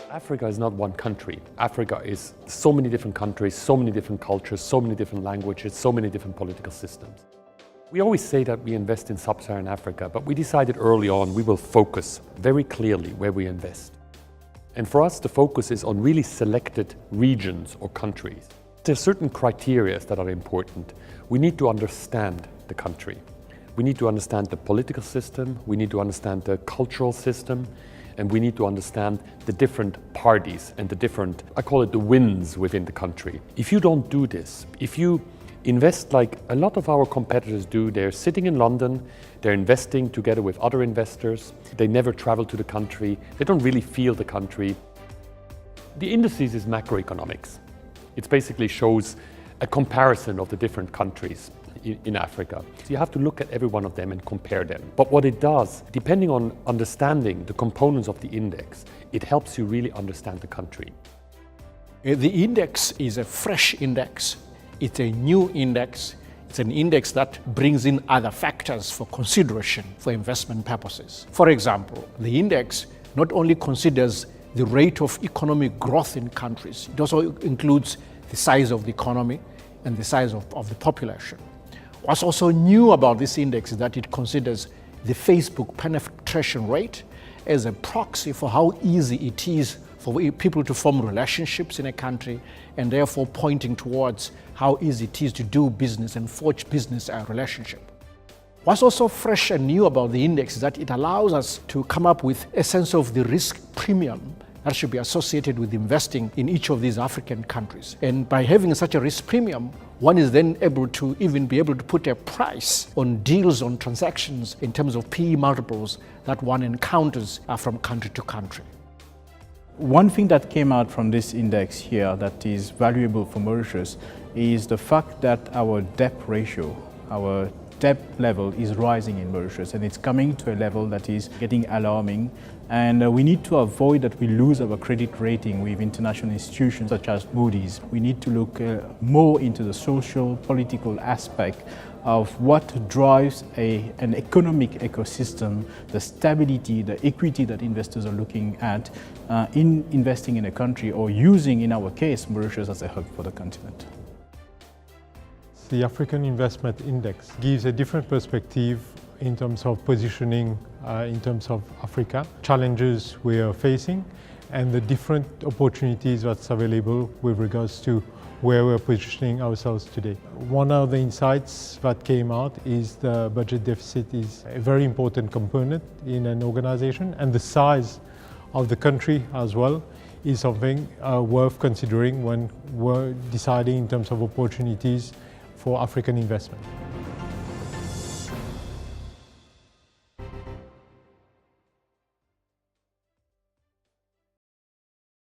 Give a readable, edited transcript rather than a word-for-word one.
Africa is not one country. Africa is so many different countries, so many different cultures, so many different languages, so many different political systems. We always say that we invest in sub-Saharan Africa, but we decided early on we will focus very clearly where we invest. And for us, the focus is on really selected regions or countries. There are certain criteria that are important. We need to understand the country. We need to understand the political system, we need to understand the cultural system, and we need to understand the different parties and the different, I call it the winds within the country. If you don't do this, if you invest like a lot of our competitors do, they're sitting in London, they're investing together with other investors, they never travel to the country, they don't really feel the country. The indices is macroeconomics. It basically shows a comparison of the different countries in Africa. So you have to look at every one of them and compare them. But what it does, depending on understanding the components of the index, it helps you really understand the country. The index is a fresh index. It's a new index. It's an index that brings in other factors for consideration for investment purposes. For example, the index not only considers the rate of economic growth in countries, it also includes the size of the economy and the size of the population. What's also new about this index is that it considers the Facebook penetration rate as a proxy for how easy it is for people to form relationships in a country, and therefore pointing towards how easy it is to do business and forge business relationship. What's also fresh and new about the index is that it allows us to come up with a sense of the risk premium that should be associated with investing in each of these African countries. And by having such a risk premium, one is then able to put a price on deals, on transactions in terms of PE multiples that one encounters from country to country. One thing that came out from this index here that is valuable for Mauritius is the fact that our debt ratio, our debt level is rising in Mauritius, and it's coming to a level that is getting alarming, and we need to avoid that we lose our credit rating with international institutions such as Moody's. We need to look more into the social, political aspect of what drives an economic ecosystem, the stability, the equity that investors are looking at in investing in a country, or using, in our case, Mauritius as a hub for the continent. The African Investment Index gives a different perspective in terms of positioning, in terms of Africa, challenges we are facing, and the different opportunities that's available with regards to where we're positioning ourselves today. One of the insights that came out is the budget deficit is a very important component in an organization, and the size of the country as well is something worth considering when we're deciding in terms of opportunities for African investment.